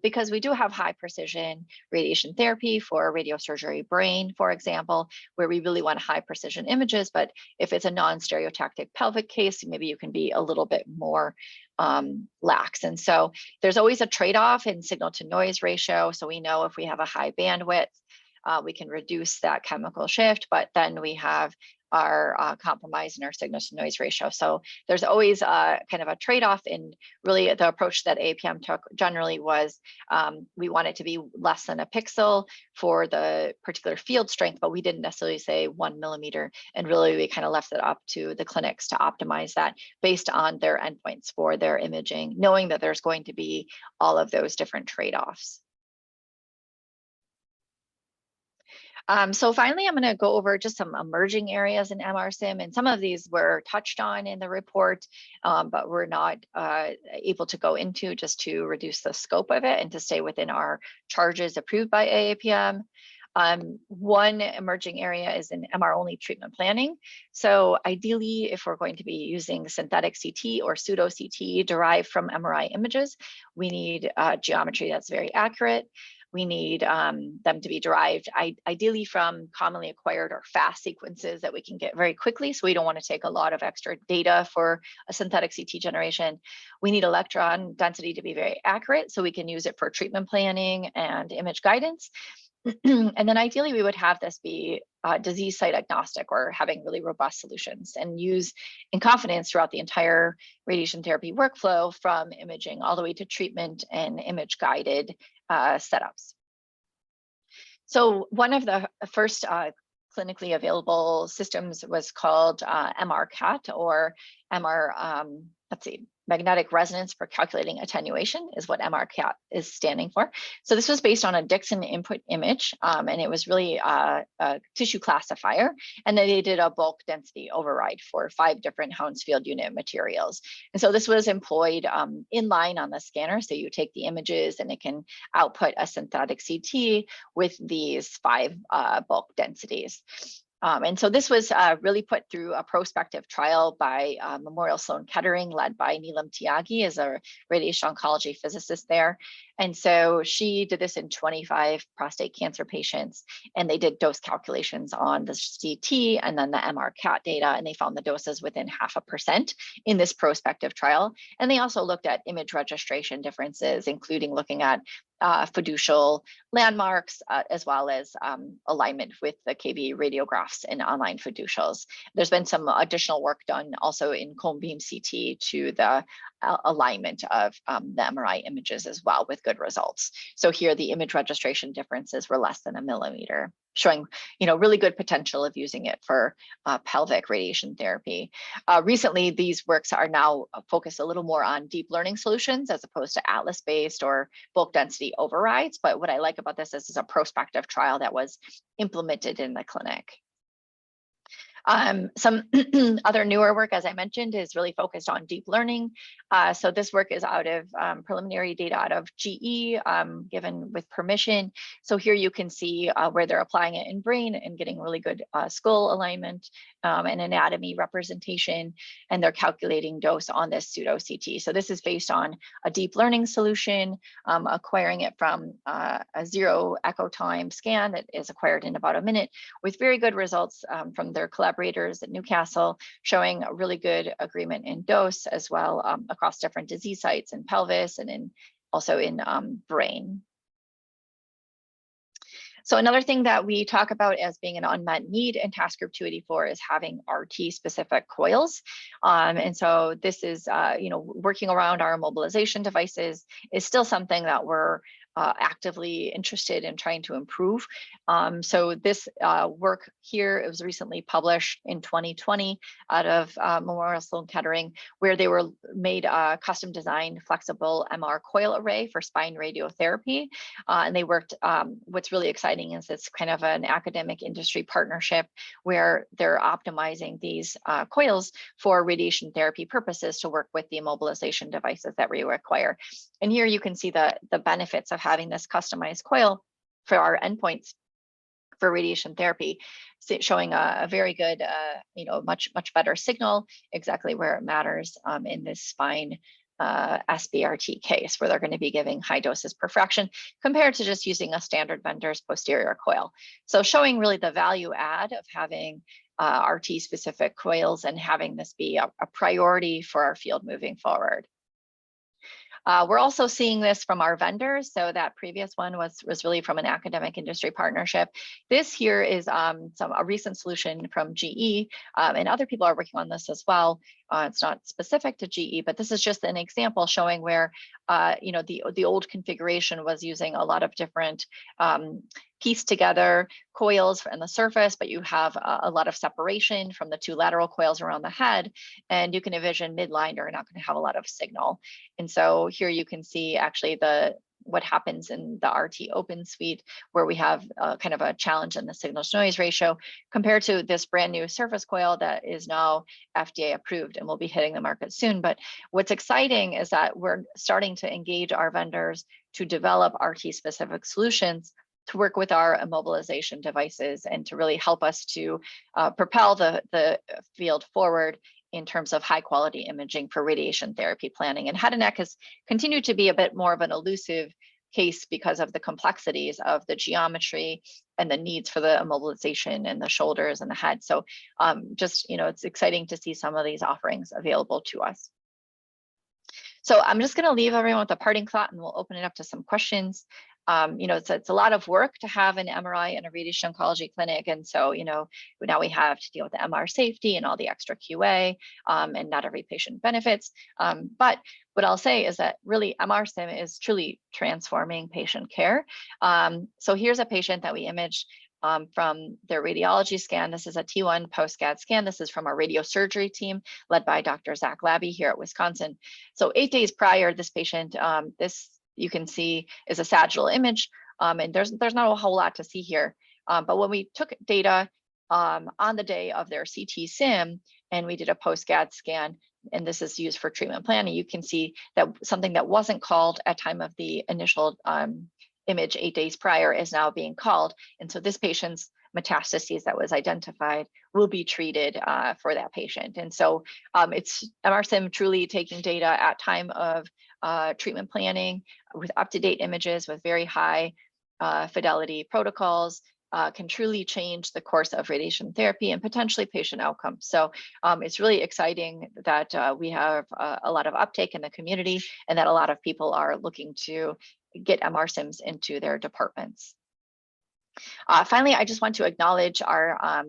Because we do have high precision radiation therapy for radiosurgery brain, for example, where we really want high precision images, but if it's a non-stereotactic pelvic case, maybe you can be a little bit more lax. And so there's always a trade-off in signal to noise ratio. So we know if we have a high bandwidth, we can reduce that chemical shift, but then we have our compromise in our signal to noise ratio. So there's always kind of a trade-off, in really the approach that APM took generally was we want it to be less than a pixel for the particular field strength, but we didn't necessarily say 1 millimeter. And really we kind of left it up to the clinics to optimize that based on their endpoints for their imaging, knowing that there's going to be all of those different trade-offs. So finally, I'm going to go over just some emerging areas in MRSIM, and some of these were touched on in the report, but we're not able to go into just to reduce the scope of it and to stay within our charges approved by AAPM. One emerging area is in MR-only treatment planning. So ideally, if we're going to be using synthetic CT or pseudo CT derived from MRI images, we need geometry that's very accurate. We need them to be derived ideally from commonly acquired or fast sequences that we can get very quickly. So we don't want to take a lot of extra data for a synthetic CT generation. We need electron density to be very accurate so we can use it for treatment planning and image guidance. And then ideally we would have this be disease site agnostic, or having really robust solutions, and use in confidence throughout the entire radiation therapy workflow, from imaging all the way to treatment and image guided setups. So one of the first clinically available systems was called MRCAT, or magnetic resonance for calculating attenuation is what MRCAT is standing for. So this was based on a Dixon input image, and it was really a tissue classifier. And then they did a bulk density override for 5 different Hounsfield unit materials. And so this was employed in line on the scanner. So you take the images and it can output a synthetic CT with these 5 bulk densities. And so this was really put through a prospective trial by Memorial Sloan Kettering, led by Neelam Tyagi as a radiation oncology physicist there. And so she did this in 25 prostate cancer patients, and they did dose calculations on the CT and then the MRCAT data, and they found the doses within 0.5% in this prospective trial. And they also looked at image registration differences, including looking at fiducial landmarks, as well as alignment with the KV radiographs and online fiducials. There's been some additional work done also in cone beam CT to the alignment of the MRI images as well, with good results. So here the image registration differences were less than 1 millimeter, showing really good potential of using it for pelvic radiation therapy. Recently, these works are now focused a little more on deep learning solutions as opposed to atlas-based or bulk density overrides. But what I like about this is it's a prospective trial that was implemented in the clinic. Some other newer work, as I mentioned, is really focused on deep learning. So this work is out of preliminary data out of GE, given with permission. So here you can see where they're applying it in brain and getting really good skull alignment and anatomy representation, and they're calculating dose on this pseudo CT. So this is based on a deep learning solution, acquiring it from a 0 echo time scan that is acquired in about a minute, with very good results from their collaborators at Newcastle, showing a really good agreement in dose as well across different disease sites in pelvis and also in brain. So another thing that we talk about as being an unmet need in task group 284 is having RT specific coils. And so this is, working around our immobilization devices is still something that we're actively interested in trying to improve. So this work here, it was recently published in 2020 out of Memorial Sloan Kettering, where they were made a custom designed flexible MR coil array for spine radiotherapy. And they worked, what's really exciting is it's kind of an academic industry partnership where they're optimizing these coils for radiation therapy purposes to work with the immobilization devices that we require. And here you can see the benefits of having this customized coil for our endpoints for radiation therapy, showing a very good, much better signal exactly where it matters in this spine SBRT case, where they're going to be giving high doses per fraction compared to just using a standard vendor's posterior coil. So showing really the value add of having RT specific coils and having this be a priority for our field moving forward. We're also seeing this from our vendors. So that previous one was really from an academic industry partnership. This here is a recent solution from GE, and other people are working on this as well. It's not specific to GE, but this is just an example showing where the old configuration was using a lot of different pieced together coils on the surface, but you have a lot of separation from the 2 lateral coils around the head, and you can envision midline you're not going to have a lot of signal. And so here you can see actually what happens in the RT open suite, where we have kind of a challenge in the signal to noise ratio compared to this brand new surface coil that is now FDA approved and will be hitting the market soon. But what's exciting is that we're starting to engage our vendors to develop RT specific solutions to work with our immobilization devices and to really help us to propel the field forward in terms of high quality imaging for radiation therapy planning. And head and neck has continued to be a bit more of an elusive case because of the complexities of the geometry and the needs for the immobilization and the shoulders and the head. So it's exciting to see some of these offerings available to us. So I'm just going to leave everyone with a parting thought, and we'll open it up to some questions. it's a lot of work to have an MRI in a radiation oncology clinic. And so, now we have to deal with the MR safety and all the extra QA, and not every patient benefits. But what I'll say is that really MR sim is truly transforming patient care. So here's a patient that we imaged from their radiology scan. This is a T1 post-SCAD scan. This is from our radiosurgery team led by Dr. Zach Labby here at Wisconsin. So 8 days prior, this patient, this you can see is a sagittal image, and there's not a whole lot to see here. But when we took data on the day of their CT sim and we did a post-SCAD scan, and this is used for treatment planning, you can see that something that wasn't called at time of the initial image 8 days prior is now being called. And so this patient's metastases that was identified will be treated for that patient. And so it's MRSIM truly taking data at time of treatment planning with up-to-date images with very high fidelity protocols, can truly change the course of radiation therapy and potentially patient outcomes. So it's really exciting that we have a lot of uptake in the community and that a lot of people are looking to get MRSIMs into their departments. Finally, I just want to acknowledge our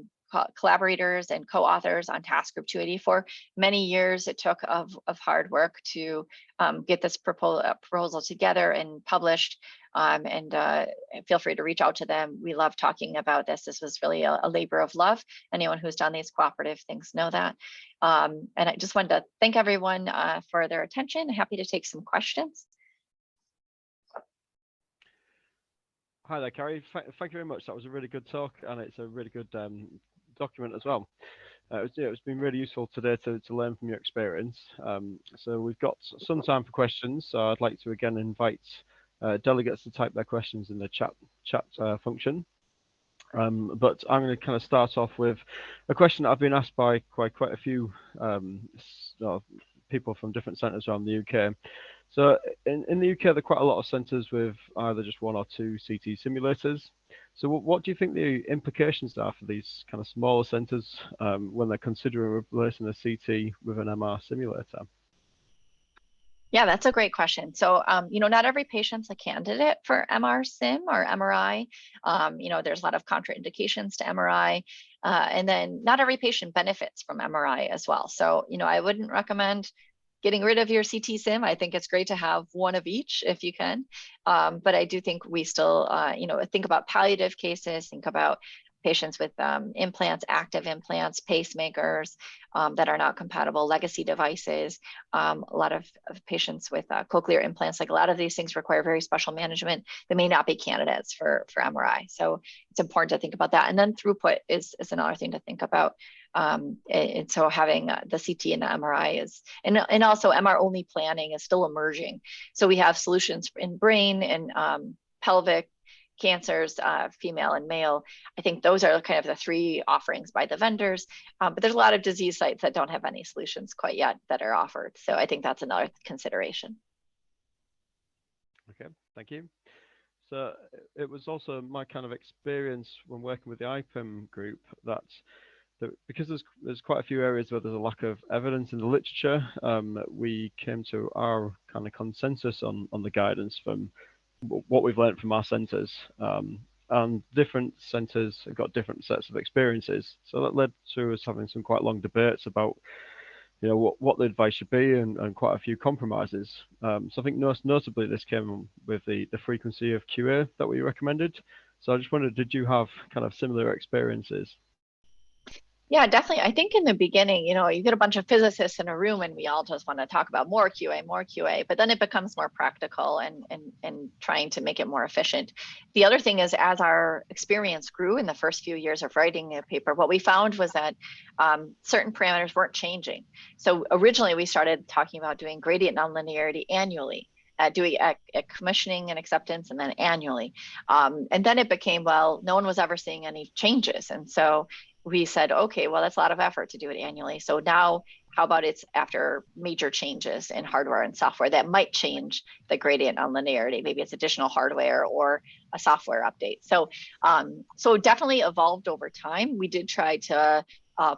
collaborators and co-authors on Task Group 284. Many years it took of hard work to get this proposal together and published. And feel free to reach out to them. We love talking about this. This was really a labor of love. Anyone who's done these cooperative things know that. And I just wanted to thank everyone for their attention. Happy to take some questions. Hi there, Carrie. Thank you very much. That was a really good talk, and it's a really good document as well. It's been really useful today to learn from your experience. So we've got some time for questions. So I'd like to again invite delegates to type their questions in the chat function. But I'm going to kind of start off with a question that I've been asked by quite a few people from different centres around the UK. So in the UK, there are quite a lot of centres with either just one or two CT simulators. So what do you think the implications are for these kind of smaller centres when they're considering replacing a CT with an MR simulator? Yeah, that's a great question. So, not every patient's a candidate for MR sim or MRI. There's a lot of contraindications to MRI. And then not every patient benefits from MRI as well. So, I wouldn't recommend getting rid of your CT sim. I think it's great to have one of each if you can. But I do think we still, think about palliative cases, think about patients with implants, active implants, pacemakers that are not compatible, legacy devices, a lot of patients with cochlear implants. Like a lot of these things require very special management that may not be candidates for MRI. So it's important to think about that. And then throughput is another thing to think about. And so having the CT and the MRI is, and also MR only planning is still emerging. So we have solutions in brain and pelvic cancers, female and male. I think those are kind of the three offerings by the vendors, but there's a lot of disease sites that don't have any solutions quite yet that are offered. So I think that's another consideration. Okay, thank you. So it was also my kind of experience when working with the IPIM group that because there's quite a few areas where there's a lack of evidence in the literature, we came to our kind of consensus on the guidance from what we've learned from our centres, and different centres have got different sets of experiences. So that led to us having some quite long debates about, what the advice should be and quite a few compromises. So I think notably this came with the frequency of QA that we recommended. So I just wondered, did you have kind of similar experiences? Yeah, definitely. I think in the beginning, you get a bunch of physicists in a room and we all just want to talk about more QA, but then it becomes more practical and trying to make it more efficient. The other thing is, as our experience grew in the first few years of writing the paper, what we found was that certain parameters weren't changing. So originally we started talking about doing gradient nonlinearity annually. Doing a commissioning and acceptance and then annually. And then it became, well, no one was ever seeing any changes. And so we said, okay, well, that's a lot of effort to do it annually. So now how about it's after major changes in hardware and software that might change the gradient nonlinearity? Maybe it's additional hardware or a software update. So, so definitely evolved over time. We did try to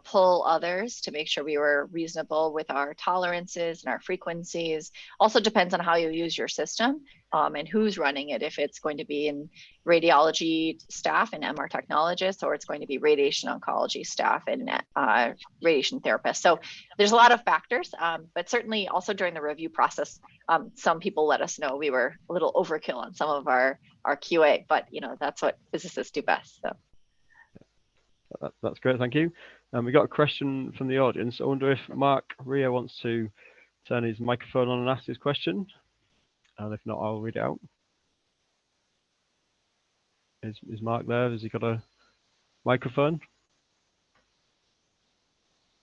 pull others to make sure we were reasonable with our tolerances and our frequencies. Also depends on how you use your system and who's running it. If it's going to be in radiology staff and MR technologists, or it's going to be radiation oncology staff and radiation therapists. So there's a lot of factors, but certainly also during the review process, some people let us know we were a little overkill on some of our QA, but that's what physicists do best. So. That's great, thank you. We got a question from the audience. I wonder if Mark Ria wants to turn his microphone on and ask his question. And if not, I'll read it out. Is Mark there? Has he got a microphone?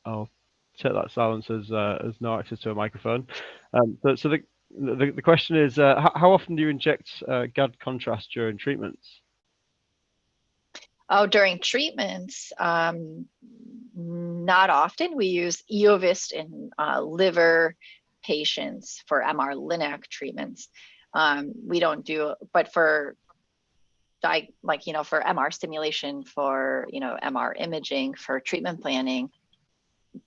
I'll take that silence as no access to a microphone. So the question is, how often do you inject GAD contrast during treatments? Oh, during treatments, not often. We use Eovist in liver patients for MR Linac treatments. We don't do, but for for MR stimulation, for MR imaging, for treatment planning,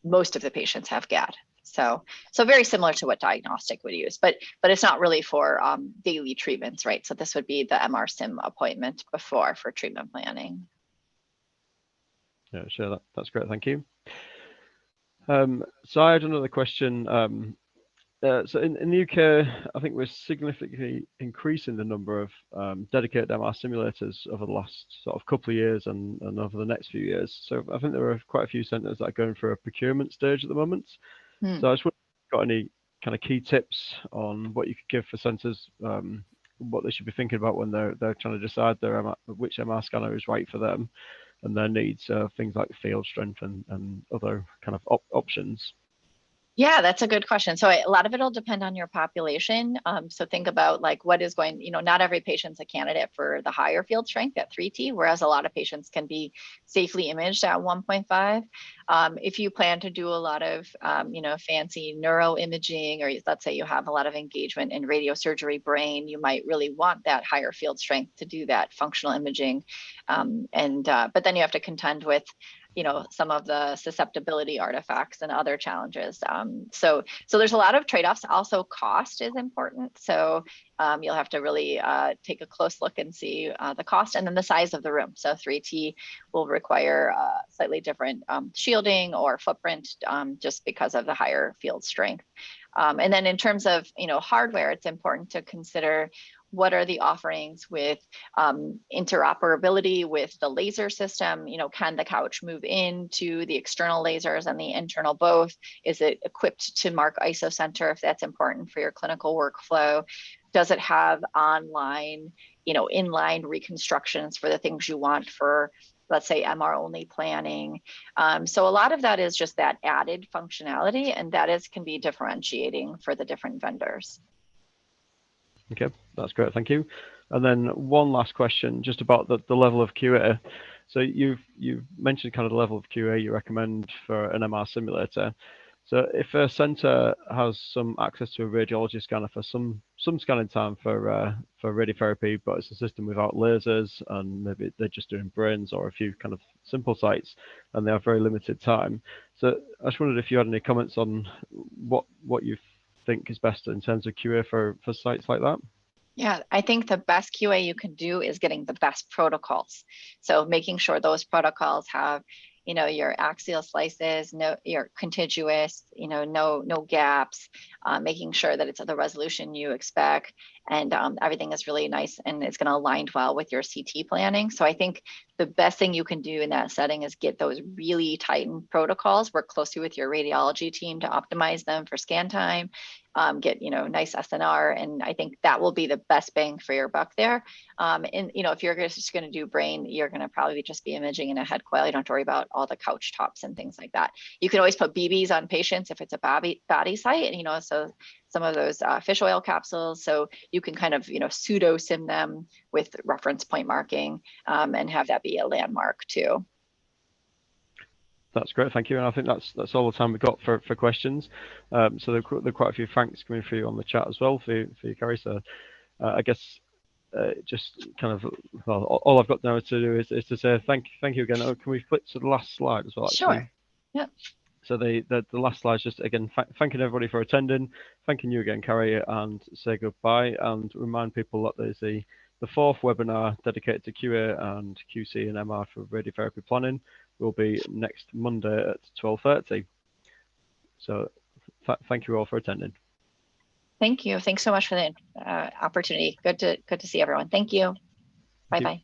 most of the patients have GAD. So very similar to what diagnostic would use, but it's not really for daily treatments, right? So this would be the MR sim appointment before for treatment planning. Yeah, sure. That's great. Thank you. So I had another question. So in the UK, I think we're significantly increasing the number of dedicated MR simulators over the last sort of couple of years and over the next few years. So I think there are quite a few centres that are going through a procurement stage at the moment. So I just wonder if you've got any kind of key tips on what you could give for centres, what they should be thinking about when they're trying to decide which MR scanner is right for them and their needs, things like field strength and other kind of options. Yeah, that's a good question. So a lot of it will depend on your population. So think about like what is going, not every patient's a candidate for the higher field strength at 3T, whereas a lot of patients can be safely imaged at 1.5. If you plan to do a lot of, fancy neuroimaging, or let's say you have a lot of engagement in radiosurgery brain, you might really want that higher field strength to do that functional imaging. But then you have to contend with some of the susceptibility artifacts and other challenges. So there's a lot of trade-offs. Also, cost is important. So you'll have to really take a close look and see the cost, and then the size of the room. So 3T will require slightly different shielding or footprint just because of the higher field strength. And then in terms of hardware, it's important to consider what are the offerings with interoperability with the laser system. Can the couch move into the external lasers and the internal both? Is it equipped to mark isocenter if that's important for your clinical workflow? Does it have online, inline reconstructions for the things you want for, let's say, MR only planning? So a lot of that is just that added functionality, and that can be differentiating for the different vendors. Okay, that's great, thank you. And then one last question, just about the level of QA. So you've mentioned kind of the level of QA you recommend for an MR simulator. So if a centre has some access to a radiology scanner for some scanning time for radiotherapy, but it's a system without lasers, and maybe they're just doing brains or a few kind of simple sites, and they have very limited time. So I just wondered if you had any comments on what you think is best in terms of QA for sites like that. Yeah, I think the best QA you can do is getting the best protocols. So making sure those protocols have, your axial slices, your contiguous, no gaps, making sure that it's at the resolution you expect, and everything is really nice and it's going to align well with your CT planning. So I think the best thing you can do in that setting is get those really tightened protocols, work closely with your radiology team to optimize them for scan time, get nice SNR, and I think that will be the best bang for your buck there. And if you're just going to do brain, you're going to probably just be imaging in a head coil. You don't have to worry about all the couch tops and things like that. You can always put BBs on patients if it's a body site, so some of those fish oil capsules, so you can kind of pseudo sim them with reference point marking and have that be a landmark too. That's great, thank you. And I think that's all the time we've got for questions. So there are quite a few thanks coming through on the chat as well for you, Carrie. So I guess just kind of, well, all I've got now to do is to say thank you again. Can we flip to the last slide as well? Actually? Sure. Yeah. So the last slide is just again thanking everybody for attending, thanking you again, Carrie, and say goodbye, and remind people that there's the fourth webinar dedicated to QA and QC and MR for radiotherapy planning will be next Monday at 12:30. So thank you all for attending. Thank you. Thanks so much for the opportunity. Good to see everyone. Thank you. Bye-bye.